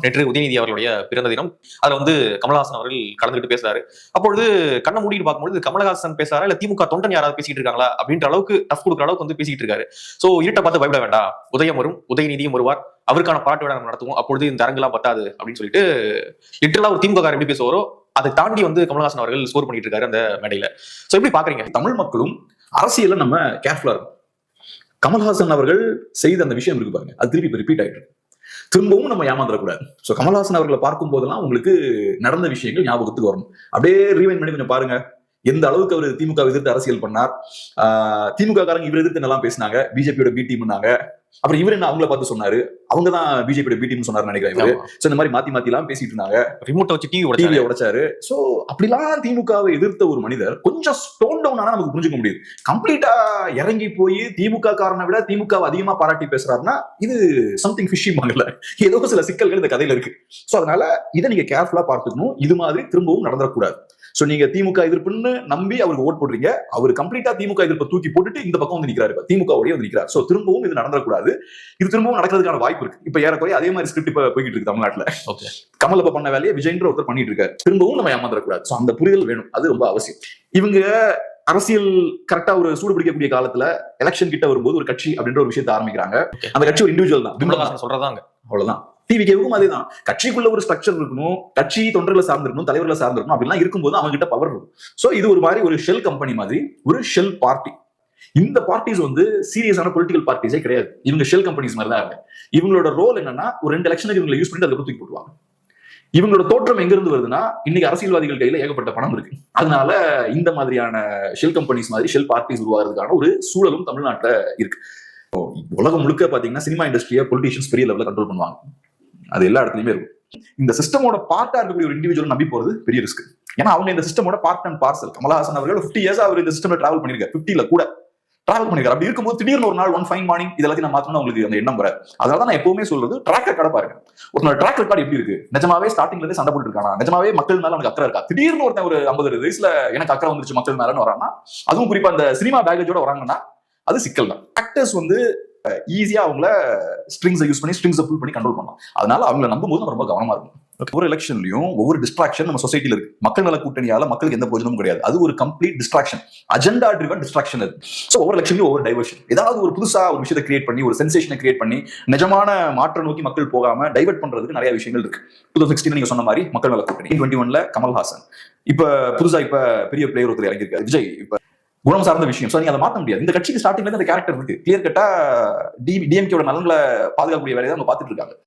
நேற்று உதயநிதி அவர்களுடைய பிறந்த தினம். அதுல வந்து கமலஹாசன் அவர்கள் கலந்துகிட்டு பேசுறாரு. அப்பொழுது கண்ணை மூடிட்டு பார்க்கும்போது கமலஹாசன் பேசுறாரா இல்ல திமுக தொண்டன் யாராவது பேசிட்டு இருக்காங்களா அப்படின்ற அளவுக்கு டஃப் கொடுக்குற அளவுக்கு வந்து பேசிட்டு இருக்காரு. சோ இருட்டை பார்த்து பயப்பட வேண்டாம், உதயம் வரும், உதயநிதியும் வருவார், அவருக்கான பாராட்டு விழா நம்ம நடத்துவோம், அப்பொழுது இந்த அரங்கெல்லாம் பத்தாது அப்படின்னு சொல்லிட்டு லிட்டரலா ஒரு திமுக எப்படி பேசுவாரோ அதை தாண்டி வந்து கமலஹாசன் அவர்கள் ஸ்கோர் பண்ணிட்டு இருக்காரு அந்த மேடையில. சோ எப்படி பாக்குறீங்க? தமிழ் மக்களும் அரசியல நம்ம கேர்ஃபுல்லா இருக்கும். கமல்ஹாசன் அவர்கள் செய்த அந்த விஷயம் இருக்கு பாருங்க, அது திருப்பி ரிப்பீட் ஆயிட்டு திரும்பவும் நம்ம ஏமாந்துடக்கூடாது. ஸோ கமல்ஹாசன் அவர்களை பார்க்கும் போதெல்லாம் உங்களுக்கு நடந்த விஷயங்கள் ஞாபகத்துக்கு வரணும். அப்படியே ரீவைண்ட் பண்ணி கொஞ்சம் பாருங்க, எந்த அளவுக்கு அவர் திமுக எதிர்த்து அரசியல் பண்ணார், திமுக காரங்க இவர் எதிர்த்து என்னெல்லாம் பேசினாங்க, பிஜேபியோட பி டீம்னாங்க, அப்புறம் இவர் என்ன அவங்கள பார்த்து சொன்னாரு, அவங்க தான் பிஜேபியோட பி டீம் சொன்னாரு நினைக்கிறேன் இவரு. சோ இந்த மாதிரி மாத்தி எல்லாம் பேசிட்டு இருந்தாங்க, ரிமோட்டை வச்சு டிவியை உடைச்சாரு. சோ அப்படிலாம் திமுகவை எதிர்த்த ஒரு மனிதர் கொஞ்சம் ஸ்டோன் டவுன் ஆனா நமக்கு புரிஞ்சுக்க முடியுது. கம்ப்ளீட்டா இறங்கி போய் திமுக காரனை விட திமுக அதிகமா பாராட்டி பேசுறாருன்னா இது சம்திங் ஃபிஷி மங்கல, ஏதோ சில சிக்கல்கள் இந்த கதையில இருக்கு. சோ அதனால இதை நீங்க கேர்ஃபுல்லா பார்த்துக்கணும். இது மாதிரி திரும்பவும் நடந்துடக்கூடாது. சோ நீங்க திமுக எதிர்ப்புன்னு நம்பி அவருக்கு ஓட் போடுறீங்க, அவர் கம்ப்ளீட்டா திமுக எதிர்ப்பை தூக்கி போட்டுட்டு இந்த பக்கம் வந்து நிக்கிறாரு, திமுக ஓடே வந்து நிக்கிறார். சோ திரும்பவும் இது நடந்துடக்கூடாது. இது திரும்பவும் நடக்கிறதுக்கான வாய்ப்பு இருக்கு. இப்ப ஏறக்குறைய அதே மாதிரி ஸ்கிரிப்ட் இப்ப போய்கிட்டு இருக்கு தமிழ்நாட்டுல. கமல் இப்ப பண்ண வேலையை விஜய்ன்ற ஒருத்தர் பண்ணிட்டு இருக்காரு. திரும்பவும் நம்ம ஏமாந்துடக்கூடாது. சோ அந்த புரிதல் வேணும், அது ரொம்ப அவசியம். இவங்க அரசியல் கரெக்டா ஒரு சூடு பிடிக்கக்கூடிய காலத்துல எலெக்ஷன் கிட்ட வரும்போது ஒரு கட்சி அப்படின்ற ஒரு விஷயத்தை ஆரம்பிக்கிறாங்க. அந்த கட்சி ஒரு இண்டிவிஜுவல் தான், சொல்றதாங்க, அவ்வளவுதான். டிவிகேவுக்கும் அதேதான். கட்சிக்குள்ள ஒரு ஸ்ட்ரக்சர் இருக்கணும், கட்சி தொண்டர்களை சார்ந்திருக்கணும், தலைவர்களை சார்ந்திருக்கணும், அப்படிலாம் இருக்கும்போது அவங்க கிட்ட பவர் இருக்கும். சோ இது ஒரு மாதிரி ஒரு ஷெல் கம்பெனி மாதிரி, ஒரு ஷெல் பார்ட்டி. இந்த பார்ட்டிஸ் வந்து சீரியஸான பொலிட்டிக்கல் பார்ட்டிஸே கிடையாது. இவங்க ஷெல் கம்பெனிஸ் மாதிரி தான். இவங்களோட ரோல் என்னன்னா, ஒரு 2 எலெக்ஷனுக்கு இவங்களை யூஸ் பண்ணி அதை தூக்கி போட்டுவாங்க. இவங்களோட தோற்றம் எங்க இருந்து வருதுன்னா, இன்னைக்கு அரசியல்வாதிகள் கையில ஏகப்பட்ட பணம் இருக்கு. அதனால இந்த மாதிரியான ஷெல் கம்பெனிஸ் மாதிரி ஷெல் பார்ட்டிஸ் உருவாகிறதுக்கான ஒரு சூழலும் தமிழ்நாட்டுல இருக்கு. உலகம் முழுக்க பாத்தீங்கன்னா சினிமா இண்டஸ்ட்ரியை பொலிட்டிஷியன்ஸ் பெரிய லெவலில் கண்ட்ரோல் பண்ணுவாங்க. அது எல்லா இடத்துலயுமே இருக்கும். இந்த சிஸ்டமோட பார்ட்டா இருக்கக்கூடிய ஒரு இண்டிவிஜுவல் நம்பி போறது பெரிய ரிஸ்க். ஏன்னா அவங்க இந்த சிஸ்டமோட பார்ட் அண்ட் பார்சல். கமலஹாசன் அவர்கள் 50 இயர்ஸ் அவர் இந்த சிஸ்டம்ல டிராவல் பண்ணிருக்காரு, 50ல கூட டிராவல் பண்ணிருக்காரு. அப்படி இருக்கும்போது திடீர்னு ஒரு நாள் ஒன் ஃபைன் மார்னிங் இதெல்லாம் நான் மாத்தணும் உங்களுக்கு அந்த எண்ணம் வர. அதனால நான் எப்பவுமே சொல்றது ட்ராக் ரெக்கார்டை பாருங்க. ஒரு ட்ராக் ரெக்கார்டு எப்படி இருக்கு, நிஜமாவே ஸ்டார்டிங்ல இருந்து சண்டை போட்டு இருக்கானா, நிஜமாவே மக்கள் மேல அவனுக்கு அக்கறை இருக்கா, திடீர்னு ஒருத்தன் ஒரு 50 வயசுல எனக்கு அக்கறை வந்துருச்சு மக்கள் மேலன்னு வரானா, அதுவும் குறிப்பா அந்த சினிமா பேக்கேஜோட வராங்கன்னா அது சிக்கல் தான். ஆக்டர்ஸ் வந்து ஈஸியா அவங்கள ஸ்ட்ரிங்ஸை யூஸ் பண்ணி ஸ்ட்ரிங்ஸை புல் பண்ணி கண்ட்ரோல் பண்ணலாம். அதனால அவங்களை நம்பும்போது நம்ம ரொம்ப கவனமா இருக்கும். ஒவ்வொரு எலெக்ஷன்லயும் ஒவ்வொரு டிஸ்ட்ராக்ஷன் நம்ம சொசைட்டில இருக்கு. மக்கள் நல கூட்டணியால மக்களுக்கு எந்த பிரயோஜனமும் கிடையாது. அது ஒரு complete distraction, agenda driven distraction. அது சோ ஒவ்வொரு எலெக்ஷன்லயும் ஒவ்வொரு டைவர்ஷன், ஏதாவது ஒரு புதுசா ஒரு விஷயத்தை கிரியேட் பண்ணி ஒரு சென்சேஷனை கிரியேட் பண்ணி நிஜமான மாற்ற நோக்கி மக்கள் போகாம டைவர்ட் பண்றதுக்கு நிறைய விஷயங்கள் இருக்கு. 2016 நீங்க சொன்ன மாதிரி மக்கள் நல கூட்டணி, 2021 கமல்ஹாசன், இப்ப புதுசா இப்ப பெரிய பிளேயர் ஒருத்தர் இறங்கியிருக்காரு விஜய். இப்ப குணம் சார்ந்த விஷயம். சோ நீங்க அதை மாத்த முடியாது. இந்த கட்சிக்கு ஸ்டார்டிங்ல இருந்து அந்த கேரக்டர் இருக்கு, கிளியர் கட்டா டிஎம்கேவோட நலன்களை பாதுகாக்கக்கூடிய வேலையை தான் அவங்க பார்த்துட்டு இருக்காங்க.